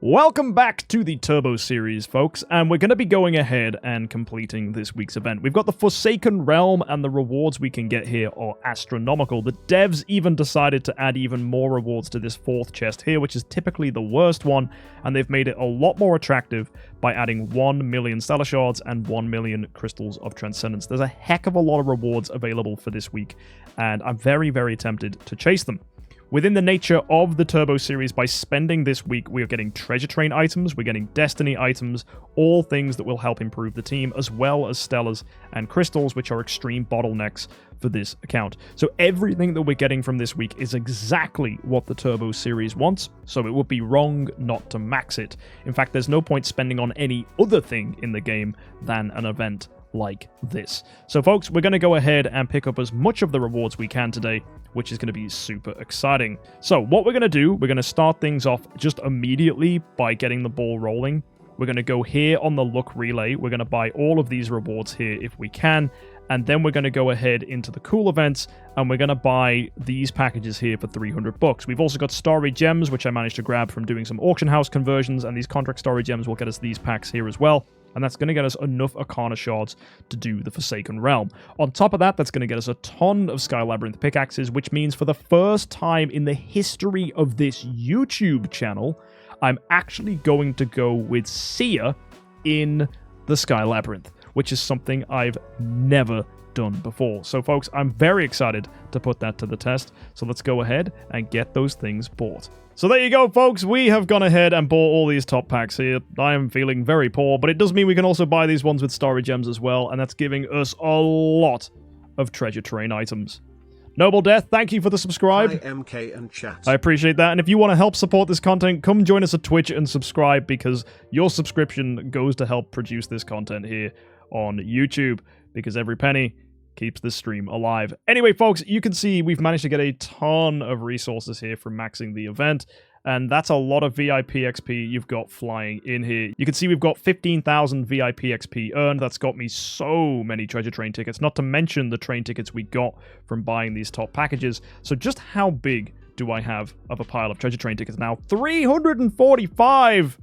Welcome back to the Turbo series, folks, and we're going to be going ahead and completing this week's event. We've got the Forsaken Realm, and the rewards we can get here are astronomical. The devs even decided to add even more rewards to this fourth chest here, which is typically the worst one, and they've made it a lot more attractive by adding 1 million Stellar Shards and 1 million Crystals of Transcendence. There's a heck of a lot of rewards available for this week, and I'm very, very tempted to chase them. Within the nature of the Turbo series, by spending this week, we are getting Treasure Train items, we're getting Destiny items, all things that will help improve the team, as well as Stellars and Crystals, which are extreme bottlenecks for this account. So everything that we're getting from this week is exactly what the Turbo series wants, so it would be wrong not to max it. In fact, there's no point spending on any other thing in the game than an event like this. So folks, we're going to go ahead and pick up as much of the rewards we can today, which is going to be super exciting. So what we're going to do, we're going to start things off just immediately by getting the ball rolling. We're going to go here on the luck relay. We're going to buy all of these rewards here if we can, and then we're going to go ahead into the cool events, and we're going to buy these packages here for 300 bucks. We've also got Starry Gems, which I managed to grab from doing some auction house conversions, and these contract Starry Gems will get us these packs here as well. And that's going to get us enough Arcana Shards to do the Forsaken Realm. On top of that, that's going to get us a ton of Sky Labyrinth pickaxes, which means for the first time in the history of this YouTube channel, I'm actually going to go with Seer in the Sky Labyrinth, which is something I've never done before. So folks, I'm very excited to put that to the test. So let's go ahead and get those things bought. So there you go, folks. We have gone ahead and bought all these top packs here. I am feeling very poor, but it does mean we can also buy these ones with Starry Gems as well, and that's giving us a lot of Treasure Train items. Noble Death, thank you for the subscribe. Hi, MK and chat. I appreciate that, and if you want to help support this content, come join us at Twitch and subscribe, because your subscription goes to help produce this content here on YouTube, because every penny keeps this stream alive. Anyway, folks, you can see we've managed to get a ton of resources here from maxing the event, and that's a lot of VIP XP you've got flying in here. You can see we've got 15,000 VIP XP earned. That's got me so many Treasure Train tickets, not to mention the train tickets we got from buying these top packages. So just how big do I have of a pile of Treasure Train tickets now? 345!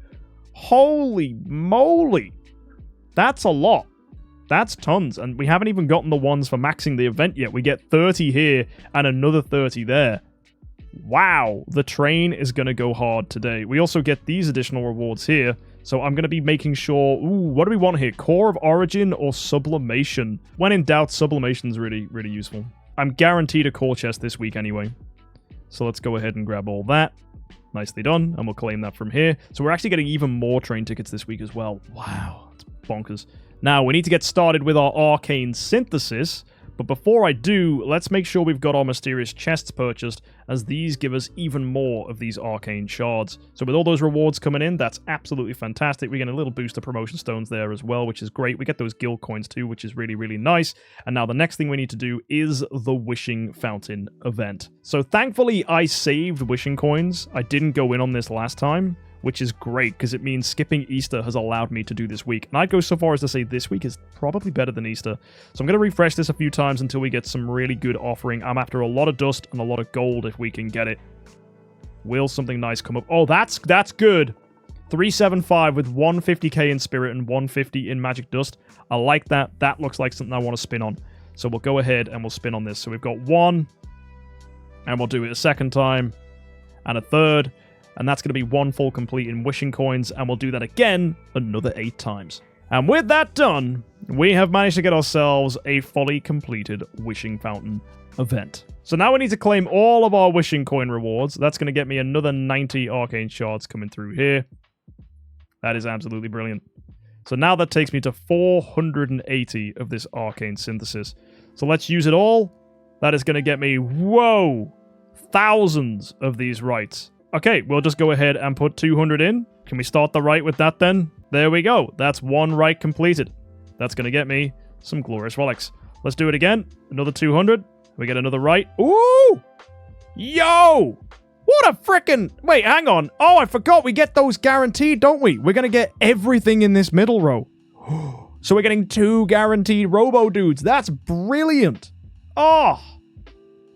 Holy moly! That's a lot. That's tons, and we haven't even gotten the ones for maxing the event yet. We get 30 here and another 30 there. Wow, the train is going to go hard today. We also get these additional rewards here, so I'm going to be making sure... Ooh, what do we want here? Core of Origin or Sublimation? When in doubt, Sublimation's really, really useful. I'm guaranteed a core chest this week anyway. So let's go ahead and grab all that. Nicely done, and we'll claim that from here. So we're actually getting even more train tickets this week as well. Wow, that's bonkers. Now, we need to get started with our Arcane Synthesis, but before I do, let's make sure we've got our Mysterious Chests purchased, as these give us even more of these Arcane Shards. So with all those rewards coming in, that's absolutely fantastic. We get a little boost of Promotion Stones there as well, which is great. We get those Guild Coins too, which is really, really nice. And now the next thing we need to do is the Wishing Fountain event. So thankfully, I saved Wishing Coins. I didn't go in on this last time, which is great, because it means skipping Easter has allowed me to do this week. And I'd go so far as to say this week is probably better than Easter. So I'm going to refresh this a few times until we get some really good offering. I'm after a lot of dust and a lot of gold if we can get it. Will something nice come up? Oh, that's good. 375 with 150k in Spirit and 150 in Magic Dust. I like that. That looks like something I want to spin on. So we'll go ahead and we'll spin on this. So we've got one, and we'll do it a second time, and a third. And that's going to be one full complete in Wishing Coins, and we'll do that again another 8 times. And with that done, we have managed to get ourselves a fully completed Wishing Fountain event. So now we need to claim all of our Wishing Coin rewards. That's going to get me another 90 Arcane Shards coming through here. That is absolutely brilliant. So now that takes me to 480 of this Arcane Synthesis. So let's use it all. That is going to get me, whoa, thousands of these rights. Okay, we'll just go ahead and put 200 in. Can we start the right with that then? There we go. That's one right completed. That's going to get me some Glorious Relics. Let's do it again. Another 200. We get another right. Ooh! Yo! What a frickin'... Wait, hang on. Oh, I forgot. We get those guaranteed, don't we? We're going to get everything in this middle row. So we're getting 2 guaranteed Robo Dudes. That's brilliant. Oh!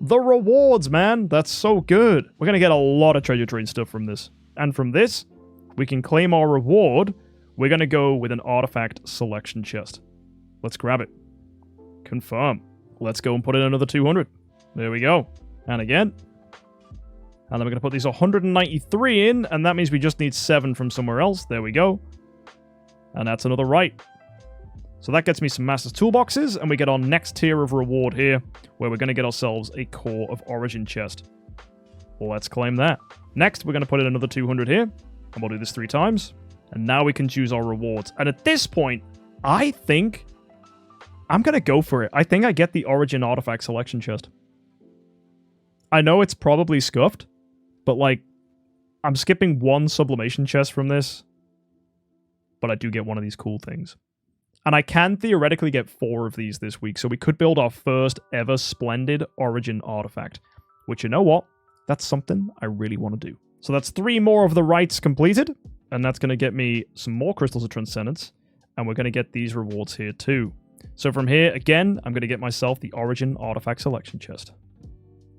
The rewards, man. That's so good. We're going to get a lot of Treasure Train stuff from this. And from this, we can claim our reward. We're going to go with an artifact selection chest. Let's grab it. Confirm. Let's go and put in another 200. There we go. And again. And then we're going to put these 193 in, and that means we just need 7 from somewhere else. There we go. And that's another right. So that gets me some Master's Toolboxes, and we get our next tier of reward here, where we're going to get ourselves a Core of Origin chest. Let's claim that. Next, we're going to put in another 200 here, and we'll do this 3 times. And now we can choose our rewards. And at this point, I think I'm going to go for it. I think I get the Origin Artifact Selection chest. I know it's probably scuffed, but like, I'm skipping 1 sublimation chest from this, but I do get one of these cool things. And I can theoretically get 4 of these this week, so we could build our first ever Splendid Origin Artifact. Which, you know what? That's something I really want to do. So that's 3 more of the rights completed, and that's going to get me some more Crystals of Transcendence, and we're going to get these rewards here too. So from here, again, I'm going to get myself the Origin Artifact Selection chest.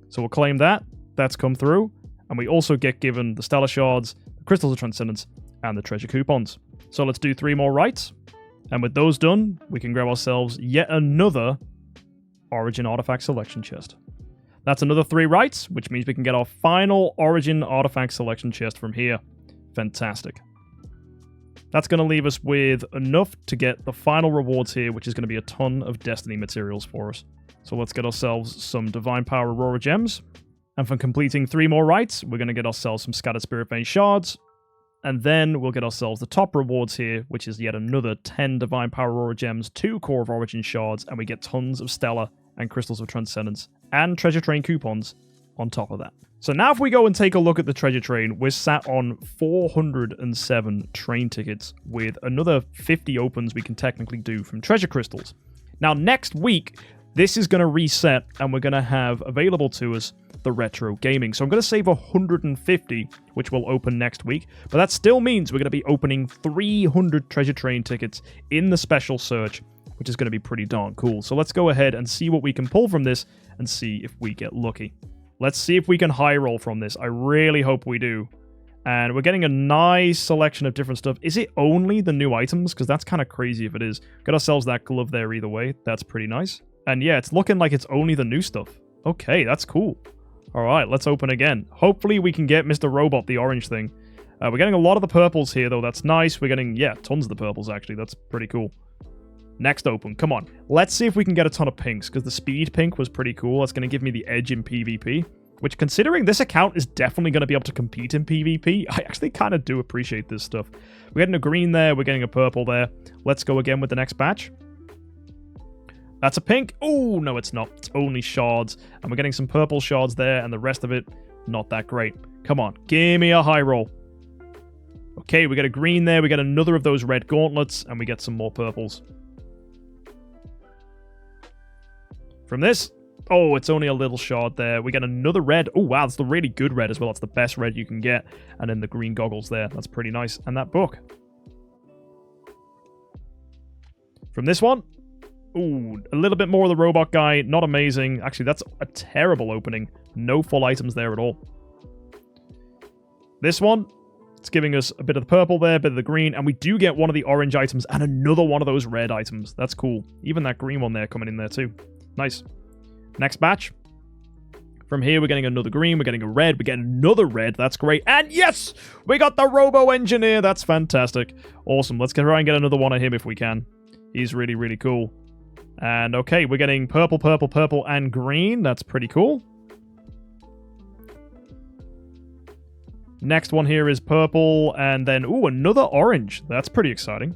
So we'll claim that. That's come through, and we also get given the Stellar Shards, the Crystals of Transcendence, and the Treasure Coupons. So let's do 3 more rights. And with those done, we can grab ourselves yet another Origin Artifact Selection chest. That's another 3 rights, which means we can get our final Origin Artifact Selection chest from here. Fantastic. That's going to leave us with enough to get the final rewards here, which is going to be a ton of Destiny materials for us. So let's get ourselves some Divine Power Aurora Gems. And for completing 3 more rights, we're going to get ourselves some Scattered Spirit Vein Shards. And then we'll get ourselves the top rewards here, which is yet another 10 Divine Power Aurora Gems, 2 Core of Origin Shards, and we get tons of Stellar and Crystals of Transcendence, and Treasure Train coupons on top of that. So now if we go and take a look at the Treasure Train, we're sat on 407 train tickets, with another 50 opens we can technically do from Treasure Crystals. Now next week, this is going to reset, and we're going to have available to us the Retro Gaming. So I'm going to save 150, which will open next week. But that still means we're going to be opening 300 Treasure Train tickets in the special search, which is going to be pretty darn cool. So let's go ahead and see what we can pull from this and see if we get lucky. Let's see if we can high roll from this. I really hope we do. And we're getting a nice selection of different stuff. Is it only the new items? Because that's kind of crazy if it is. Got ourselves that glove there either way. That's pretty nice. And yeah, it's looking like it's only the new stuff. Okay, that's cool. Alright, let's open again. Hopefully we can get Mr. Robot, the orange thing. We're getting a lot of the purples here, though. That's nice. We're getting, yeah, tons of the purples, actually. That's pretty cool. Next open. Come on. Let's see if we can get a ton of pinks, because the speed pink was pretty cool. That's going to give me the edge in PvP, which, considering this account is definitely going to be able to compete in PvP, I actually kind of do appreciate this stuff. We're getting a green there. We're getting a purple there. Let's go again with the next batch. That's a pink. Oh, no, it's not. It's only shards. And we're getting some purple shards there, and the rest of it, not that great. Come on. Give me a high roll. Okay, we get a green there. We get another of those red gauntlets, and we get some more purples. From this, oh, it's only a little shard there. We get another red. Oh, wow, that's the really good red as well. That's the best red you can get. And then the green goggles there. That's pretty nice. And that book. From this one, ooh, a little bit more of the robot guy. Not amazing. Actually, that's a terrible opening. No full items there at all. This one, it's giving us a bit of the purple there, a bit of the green, and we do get one of the orange items and another one of those red items. That's cool. Even that green one there coming in there too. Nice. Next batch. From here, we're getting another green. We're getting a red. We're getting another red. That's great. And yes! We got the Robo Engineer. That's fantastic. Awesome. Let's try and get another one of him if we can. He's really, really cool. And okay, we're getting purple, purple, purple, and green. That's pretty cool. Next one here is purple, and then, ooh, another orange. That's pretty exciting.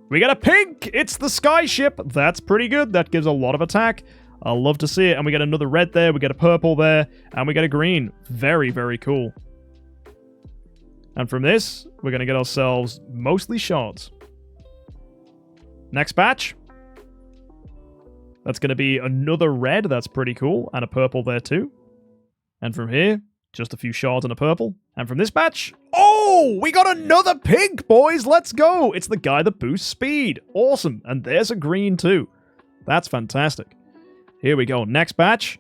We got a pink! It's the Sky Ship! That's pretty good. That gives a lot of attack. I love to see it. And we get another red there, we get a purple there, and we get a green. Very, very cool. And from this, we're going to get ourselves mostly shards. Next batch. That's going to be another red. That's pretty cool. And a purple there too. And from here, just a few shards and a purple. And from this batch, oh, we got another pink, boys. Let's go. It's the guy that boosts speed. Awesome. And there's a green too. That's fantastic. Here we go. Next batch.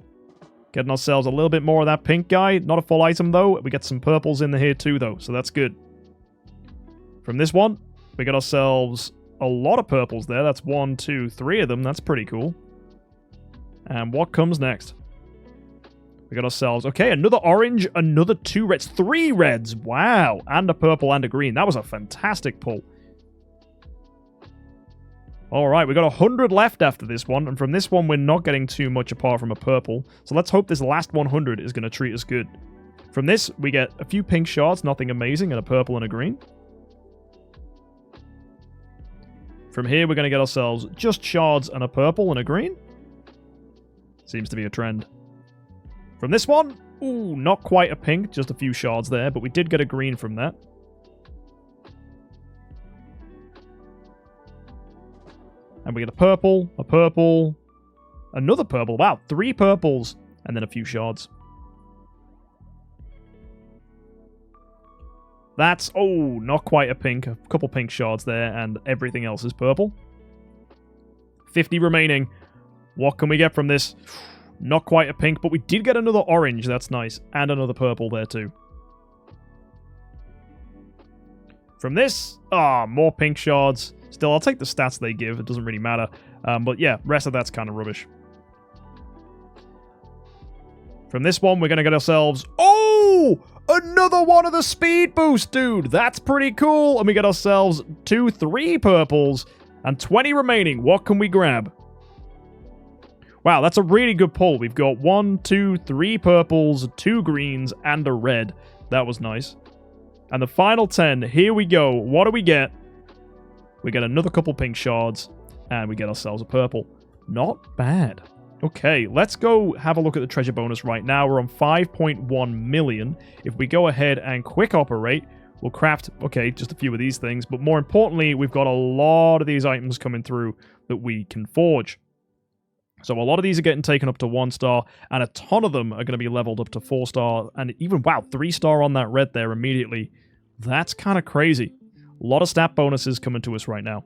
Getting ourselves a little bit more of that pink guy. Not a full item, though. We get some purples in here, too, though. So that's good. From this one, we got ourselves a lot of purples there. That's 1, 2, 3 of them. That's pretty cool. And what comes next? We got ourselves... Okay, another orange, another 2 reds. 3 reds! Wow! And a purple and a green. That was a fantastic pull. Alright, we got 100 left after this one, and from this one we're not getting too much apart from a purple, so let's hope this last 100 is going to treat us good. From this, we get a few pink shards, nothing amazing, and a purple and a green. From here, we're going to get ourselves just shards and a purple and a green. Seems to be a trend. From this one, ooh, not quite a pink, just a few shards there, but we did get a green from that. And we get a purple, another purple. Wow, 3 purples, and then a few shards. That's, oh, not quite a pink. A couple pink shards there, and everything else is purple. 50 remaining. What can we get from this? Not quite a pink, but we did get another orange. That's nice. And another purple there, too. From this, more pink shards. Still, I'll take the stats they give. It doesn't really matter. But yeah, rest of that's kind of rubbish. From this one, we're going to get ourselves... Oh! Another one of the speed boost, dude! That's pretty cool! And we get ourselves 2, 3 purples and 20 remaining. What can we grab? Wow, that's a really good pull. We've got 1, 2, 3 purples, 2 greens, and a red. That was nice. And the final 10, here we go. What do we get? We get another couple pink shards, and we get ourselves a purple. Not bad. Okay, let's go have a look at the treasure bonus right now. We're on 5.1 million. If we go ahead and quick operate, we'll craft, okay, just a few of these things. But more importantly, we've got a lot of these items coming through that we can forge. So a lot of these are getting taken up to 1 star, and a ton of them are going to be leveled up to 4 star, and even, wow, 3 star on that red there immediately. That's kind of crazy. A lot of stat bonuses coming to us right now.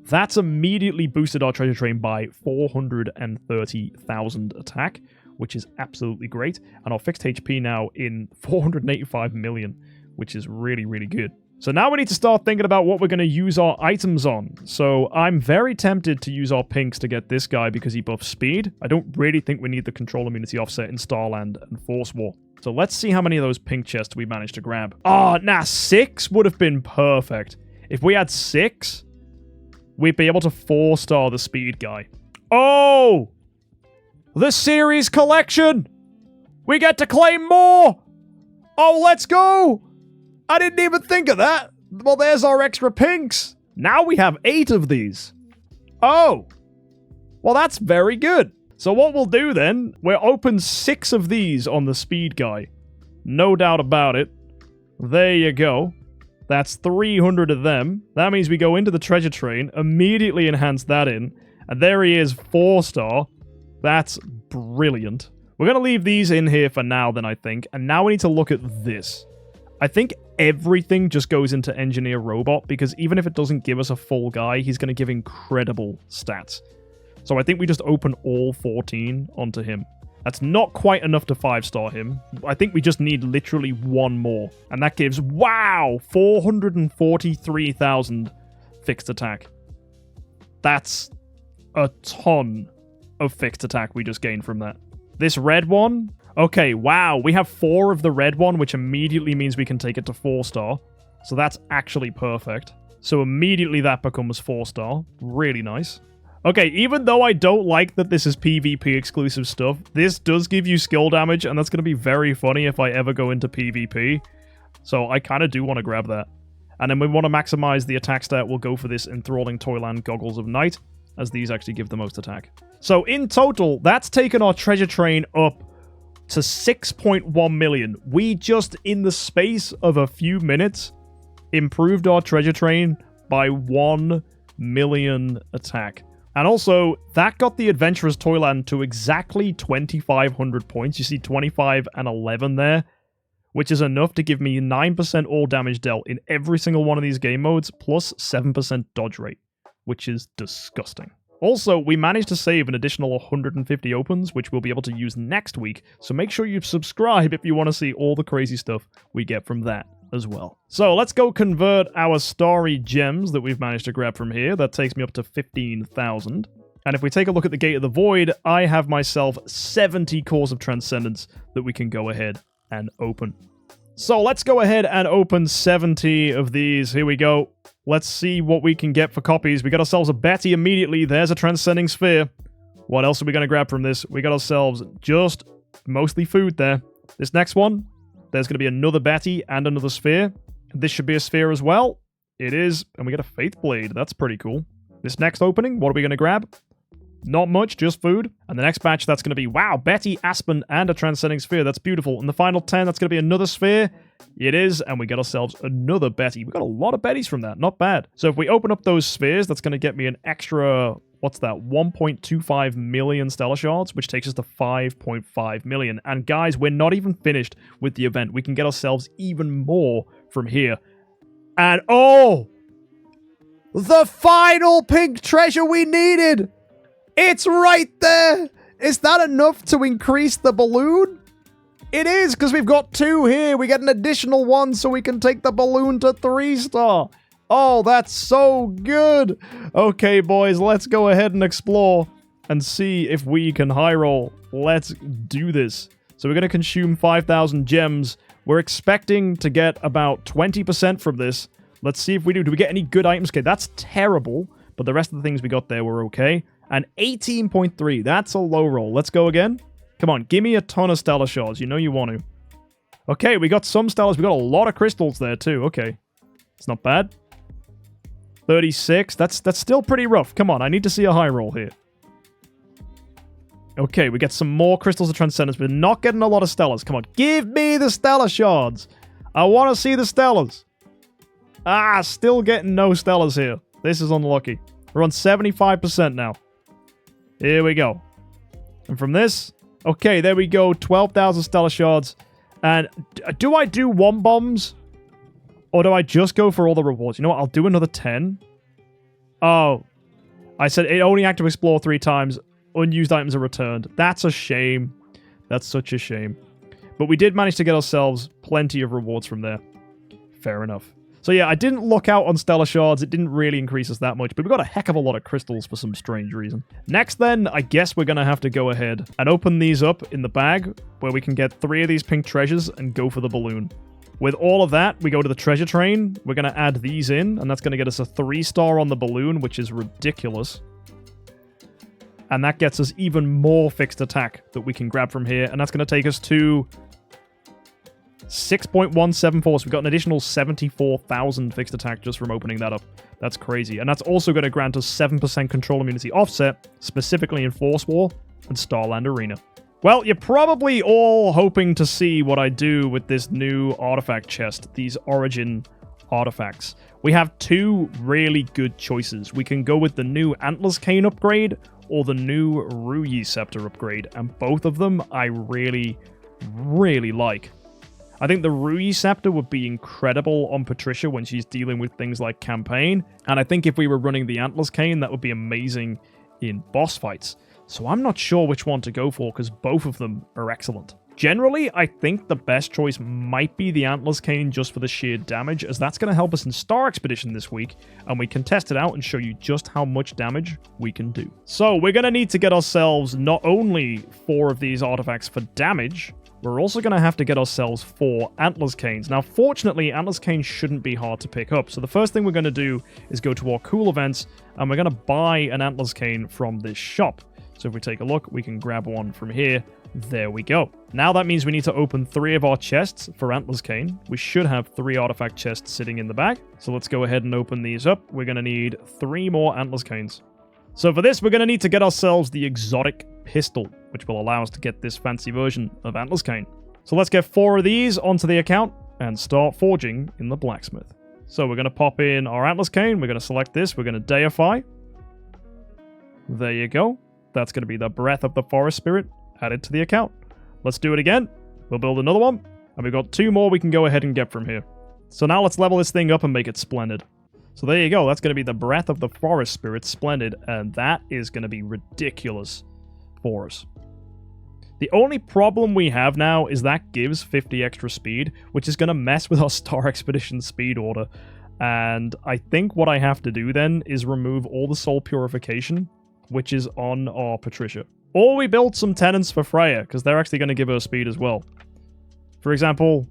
That's immediately boosted our treasure train by 430,000 attack, which is absolutely great. And our fixed HP now in 485 million, which is really, really good. So now we need to start thinking about what we're going to use our items on. So I'm very tempted to use our pinks to get this guy because he buffs speed. I don't really think we need the control immunity offset in Starland and Force War. So let's see how many of those pink chests we managed to grab. Oh, nah, 6 would have been perfect. If we had 6, we'd be able to 4-star the speed guy. Oh! The series collection! We get to claim more! Oh, let's go! I didn't even think of that. Well, there's our extra pinks. Now we have 8 of these. Oh. Well, that's very good. So what we'll do then, we'll open 6 of these on the speed guy. No doubt about it. There you go. That's 300 of them. That means we go into the treasure train, immediately enhance that in, and there he is, 4-star. That's brilliant. We're going to leave these in here for now then, I think, and now we need to look at this. I think everything just goes into Engineer Robot, because even if it doesn't give us a full guy, he's going to give incredible stats. So I think we just open all 14 onto him. That's not quite enough to 5-star him. I think we just need literally 1 more. And that gives, wow, 443,000 fixed attack. That's a ton of fixed attack we just gained from that. This red one, okay, wow, we have 4 of the red one, which immediately means we can take it to 4-star. So that's actually perfect. So immediately that becomes 4-star. Really nice. Okay, even though I don't like that this is PvP exclusive stuff, this does give you skill damage, and that's going to be very funny if I ever go into PvP. So I kind of do want to grab that. And then we want to maximize the attack stat, we'll go for this Enthralling Toyland Goggles of Night, as these actually give the most attack. So in total, that's taken our treasure train up to 6.1 million. We just, in the space of a few minutes, improved our treasure train by 1 million attack. And also, that got the Adventurer's Toyland to exactly 2,500 points. You see 25 and 11 there, which is enough to give me 9% all damage dealt in every single one of these game modes, plus 7% dodge rate, which is disgusting. Also, we managed to save an additional 150 opens, which we'll be able to use next week, so make sure you subscribe if you want to see all the crazy stuff we get from that as well. So let's go convert our starry gems that we've managed to grab from here. That takes me up to 15,000. And if we take a look at the Gate of the Void, I have myself 70 cores of Transcendence that we can go ahead and open. So let's go ahead and open 70 of these. Here we go. Let's see what we can get for copies. We got ourselves a Betty immediately. There's a Transcending Sphere. What else are we going to grab from this? We got ourselves just mostly food there. This next one, there's going to be another Betty and another Sphere. This should be a Sphere as well. It is. And we get a Faith Blade. That's pretty cool. This next opening, what are we going to grab? Not much, just food. And the next batch, that's going to be, wow, Betty, Aspen, and a Transcending Sphere. That's beautiful. And the final 10, that's going to be another Sphere. It is, and we get ourselves another Betty. We got a lot of Bettys from that. Not bad. So if we open up those spheres, that's going to get me an extra, what's that, 1.25 million Stellar Shards, which takes us to 5.5 million. And guys, we're not even finished with the event. We can get ourselves even more from here. And oh! The final pink treasure we needed! It's right there! Is that enough to increase the balloon? It is, because we've got 2 here. We get an additional 1 so we can take the balloon to 3-star. Oh, that's so good. Okay, boys, let's go ahead and explore and see if we can high roll. Let's do this. So we're going to consume 5,000 gems. We're expecting to get about 20% from this. Let's see if we do. Do we get any good items? Okay, that's terrible, but the rest of the things we got there were okay. And 18.3, that's a low roll. Let's go again. Come on, give me a ton of Stellar Shards. You know you want to. Okay, we got some Stellars. We got a lot of crystals there too. Okay, it's not bad. 36, that's still pretty rough. Come on, I need to see a high roll here. Okay, we get some more Crystals of Transcendence. We're not getting a lot of Stellars. Come on, give me the Stellar Shards. I want to see the Stellars. Ah, still getting no Stellars here. This is unlucky. We're on 75% now. Here we go. And from this, okay, there we go. 12,000 Stellar Shards. And do I do 1 bombs? Or do I just go for all the rewards? You know what? I'll do another 10. Oh. I said it only had to explore 3 times. Unused items are returned. That's a shame. That's such a shame. But we did manage to get ourselves plenty of rewards from there. Fair enough. So yeah, I didn't look out on Stellar Shards. It didn't really increase us that much, but we got a heck of a lot of crystals for some strange reason. Next then, I guess we're going to have to go ahead and open these up in the bag, where we can get 3 of these pink treasures and go for the balloon. With all of that, we go to the treasure train. We're going to add these in, and that's going to get us a 3-star on the balloon, which is ridiculous. And that gets us even more fixed attack that we can grab from here, and that's going to take us to 6.174, so we've got an additional 74,000 fixed attack just from opening that up. That's crazy. And that's also going to grant us 7% control immunity offset, specifically in Force War and Starland Arena. Well, you're probably all hoping to see what I do with this new artifact chest, these Origin artifacts. We have 2 really good choices. We can go with the new Antlers Cane upgrade or the new Ruyi Scepter upgrade, and both of them I really, really like. I think the Ruyi Scepter would be incredible on Patricia when she's dealing with things like campaign, and I think if we were running the Antlers Cane, that would be amazing in boss fights. So I'm not sure which one to go for, because both of them are excellent. Generally, I think the best choice might be the Antlers Cane just for the sheer damage, as that's going to help us in Star Expedition this week, and we can test it out and show you just how much damage we can do. So we're going to need to get ourselves not only 4 of these artifacts for damage, we're also going to have to get ourselves 4 Antlers Canes. Now, fortunately, Antlers Canes shouldn't be hard to pick up. So the first thing we're going to do is go to our cool events, and we're going to buy an Antlers Cane from this shop. So if we take a look, we can grab one from here. There we go. Now that means we need to open 3 of our chests for Antlers Cane. We should have 3 artifact chests sitting in the bag. So let's go ahead and open these up. We're going to need 3 more Antlers Canes. So for this, we're going to need to get ourselves the exotic pistol, which will allow us to get this fancy version of Antlers Cane. So let's get 4 of these onto the account and start forging in the blacksmith. So we're going to pop in our Antlers Cane. We're going to select this. We're going to deify. There you go. That's going to be the Breath of the Forest Spirit added to the account. Let's do it again. We'll build another one. And we've got 2 more we can go ahead and get from here. So now let's level this thing up and make it splendid. So there you go. That's going to be the Breath of the Forest Spirit. Splendid. And that is going to be ridiculous for us. The only problem we have now is that gives 50 extra speed, which is going to mess with our Star Expedition speed order. And I think what I have to do then is remove all the soul purification, which is on our Patricia. Or we build some tenants for Freya, because they're actually going to give her speed as well. For example,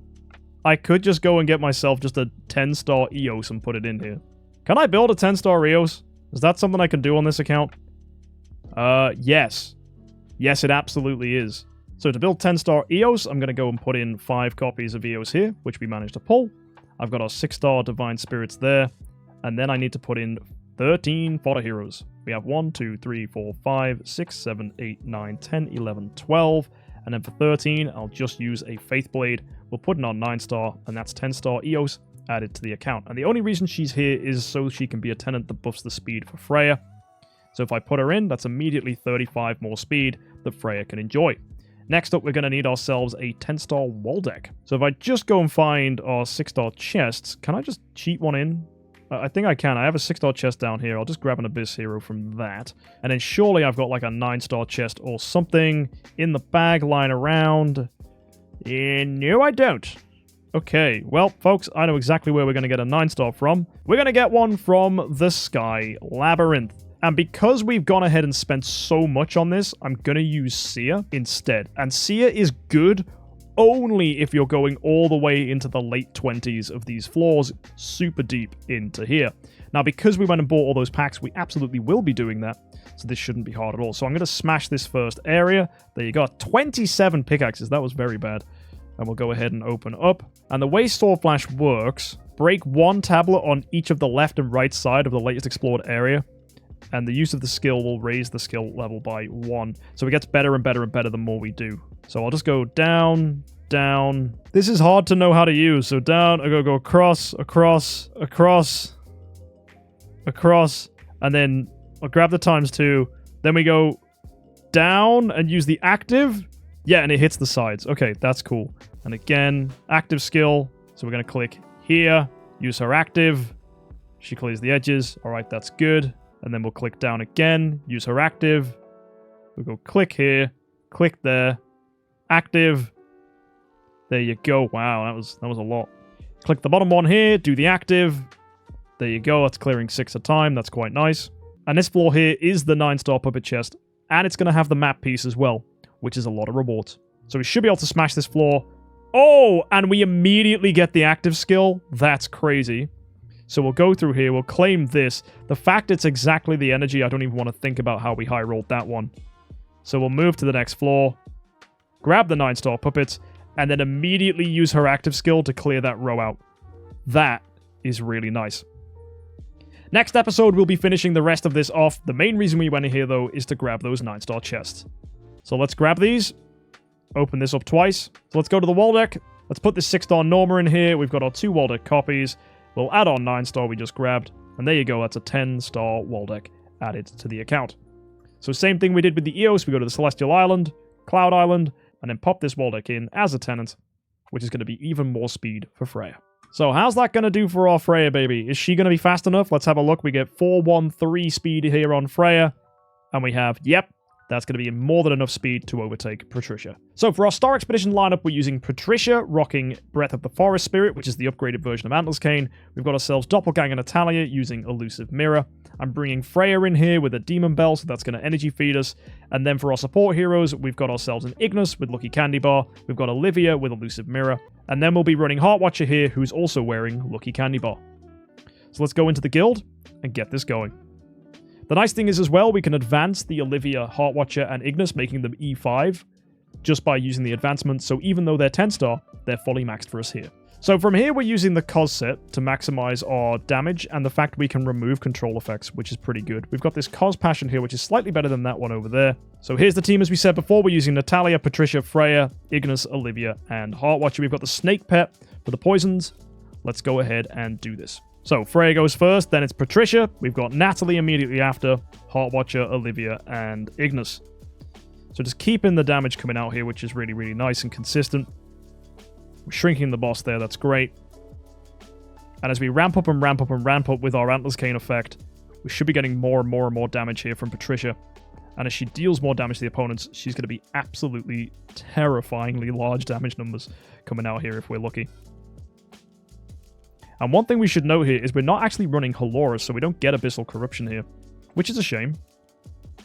I could just go and get myself just a 10-star Eos and put it in here. Can I build a 10-star Eos? Is that something I can do on this account? Yes. Yes, it absolutely is. So to build 10-star Eos, I'm going to go and put in 5 copies of Eos here, which we managed to pull. I've got our 6-star Divine Spirits there. And then I need to put in 13 fodder heroes. We have 1, 2, 3, 4, 5, 6, 7, 8, 9, 10, 11, 12. And then for 13, I'll just use a Faith Blade. We'll put in our 9-star, and that's 10-star Eos added to the account. And the only reason she's here is so she can be a tenant that buffs the speed for Freya. So if I put her in, that's immediately 35 more speed that Freya can enjoy. Next up, we're going to need ourselves a 10-star wall deck. So if I just go and find our 6-star chests, can I just cheat one in? I think I can. I have a 6-star chest down here. I'll just grab an Abyss Hero from that. And then surely I've got like a 9-star chest or something in the bag lying around. No, I don't. Okay, well, folks, I know exactly where we're going to get a 9-star from. We're going to get one from the Sky Labyrinth. And because we've gone ahead and spent so much on this, I'm going to use Seer instead. And Seer is good only if you're going all the way into the late 20s of these floors, super deep into here. Now, because we went and bought all those packs, we absolutely will be doing that. So this shouldn't be hard at all. So I'm going to smash this first area. There you go. 27 pickaxes. That was very bad. And we'll go ahead and open up. And the way Sword Flash works, break 1 tablet on each of the left and right side of the latest explored area. And the use of the skill will raise the skill level by 1. So it gets better and better and better the more we do. So I'll just go down, down. This is hard to know how to use. So down, I go across, across, across, across. And then I'll grab the ×2. Then we go down and use the active. Yeah, and it hits the sides. Okay, that's cool. And again, active skill. So we're going to click here, use her active. She clears the edges. All right, that's good. And then we'll click down again, use her active. We'll go click here, click there, active. There you go. Wow, that was a lot. Click the bottom one here, do the active. There you go, that's clearing 6 at a time. That's quite nice. And this floor here is the 9-star puppet chest. And it's going to have the map piece as well, which is a lot of rewards. So we should be able to smash this floor. Oh, and we immediately get the active skill. That's crazy. So we'll go through here, we'll claim this. The fact it's exactly the energy, I don't even want to think about how we high rolled that one. So we'll move to the next floor, grab the 9-star puppets, and then immediately use her active skill to clear that row out. That is really nice. Next episode, we'll be finishing the rest of this off. The main reason we went in here, though, is to grab those 9-star chests. So let's grab these. Open this up twice. So let's go to the wall deck. Let's put this 6-star Norma in here. We've got our 2 wall deck copies. We'll add on 9-star we just grabbed. And there you go. That's a 10-star wall deck added to the account. So same thing we did with the Eos. We go to the Celestial Island, Cloud Island, and then pop this wall deck in as a tenant, which is going to be even more speed for Freya. So how's that going to do for our Freya baby? Is she going to be fast enough? Let's have a look. We get 413 speed here on Freya. And we have, yep, that's going to be more than enough speed to overtake Patricia. So for our Star Expedition lineup, we're using Patricia, rocking Breath of the Forest Spirit, which is the upgraded version of Antler's Cane. We've got ourselves Doppelganger Natalia using Elusive Mirror. I'm bringing Freya in here with a Demon Bell, so that's going to energy feed us. And then for our support heroes, we've got ourselves an Ignis with Lucky Candy Bar. We've got Olivia with Elusive Mirror. And then we'll be running Heartwatcher here, who's also wearing Lucky Candy Bar. So let's go into the guild and get this going. The nice thing is as well, we can advance the Olivia, Heartwatcher, and Ignis, making them E5, just by using the advancement. So even though they're 10-star, they're fully maxed for us here. So from here, we're using the Cos set to maximize our damage and the fact we can remove control effects, which is pretty good. We've got this Cos Passion here, which is slightly better than that one over there. So here's the team as we said before. We're using Natalia, Patricia, Freya, Ignis, Olivia, and Heartwatcher. We've got the Snake Pet for the poisons. Let's go ahead and do this. So Freya goes first, then it's Patricia. We've got Natalie immediately after, Heartwatcher, Olivia, and Ignis. So just keeping the damage coming out here, which is really, really nice and consistent. We're shrinking the boss there, that's great. And as we ramp up and ramp up and ramp up with our Antlers Cane effect, we should be getting more and more and more damage here from Patricia. And as she deals more damage to the opponents, she's going to be absolutely terrifyingly large damage numbers coming out here if we're lucky. And one thing we should note here is we're not actually running Halora, so we don't get Abyssal Corruption here, which is a shame.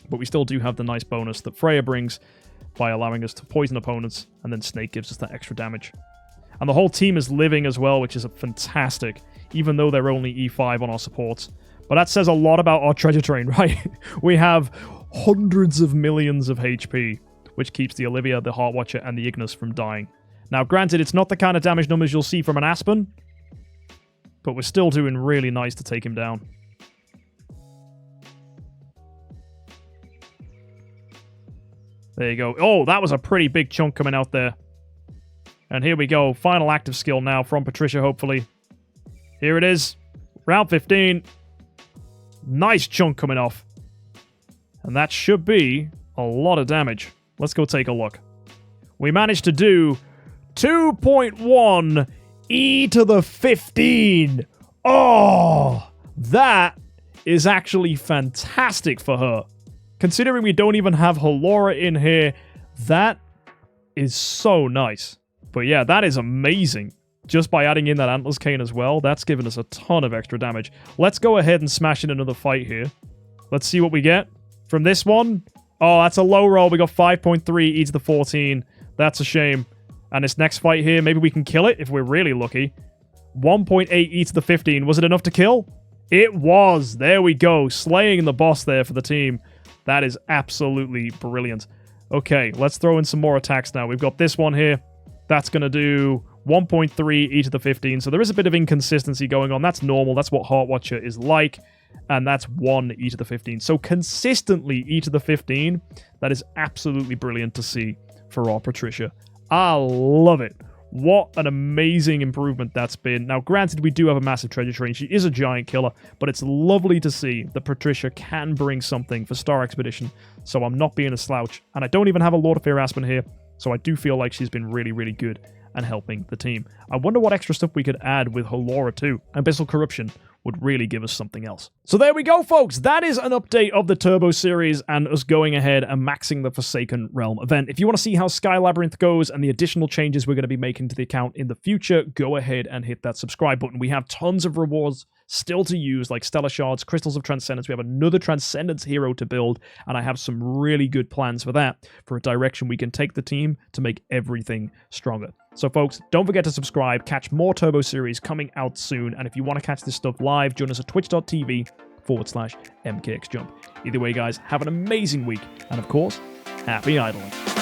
But we still do have the nice bonus that Freya brings by allowing us to poison opponents, and then Snake gives us that extra damage. And the whole team is living as well, which is fantastic, even though they're only E5 on our supports. But that says a lot about our treasure train, right? We have hundreds of millions of HP, which keeps the Olivia, the Heartwatcher, and the Ignis from dying. Now, granted, it's not the kind of damage numbers you'll see from an Aspen, but we're still doing really nice to take him down. There you go. Oh, that was a pretty big chunk coming out there. And here we go. Final active skill now from Patricia, hopefully. Here it is. Round 15. Nice chunk coming off. And that should be a lot of damage. Let's go take a look. We managed to do 2.1 E to the 15. Oh, that is actually fantastic for her. Considering we don't even have Halora in here, that is so nice. But yeah, that is amazing. Just by adding in that Antlers Cane as well, that's given us a ton of extra damage. Let's go ahead and smash in another fight here. Let's see what we get from this one. Oh, that's a low roll. We got 5.3 E to the 14. That's a shame. And this next fight here, maybe we can kill it if we're really lucky. 1.8 E to the 15. Was it enough to kill? It was. There we go. Slaying the boss there for the team. That is absolutely brilliant. Okay, let's throw in some more attacks now. We've got this one here. That's going to do 1.3 E to the 15. So there is a bit of inconsistency going on. That's normal. That's what Heartwatcher is like. And that's 1 E to the 15. So consistently E to the 15. That is absolutely brilliant to see for our Patricia. I love it. What an amazing improvement that's been. Now, granted, we do have a massive treasure train. She is a giant killer, but it's lovely to see that Patricia can bring something for Star Expedition, so I'm not being a slouch. And I don't even have a Lord of Fear Aspen here, so I do feel like she's been really, really good and helping the team. I wonder what extra stuff we could add with Halora too. Abyssal Corruption would really give us something else. So there we go, folks. That is an update of the Turbo series and us going ahead and maxing the Forsaken Realm event. If you want to see how Sky Labyrinth goes and the additional changes we're going to be making to the account in the future, go ahead and hit that subscribe button. We have tons of rewards still to use, like Stellar Shards, Crystals of Transcendence. We have another Transcendence hero to build, and I have some really good plans for that, for a direction we can take the team to make everything stronger. So folks, don't forget to subscribe, catch more Turbo series coming out soon, and if you want to catch this stuff live, join us at twitch.tv/MKxJUMP. Either way, guys, have an amazing week, and of course, happy idling.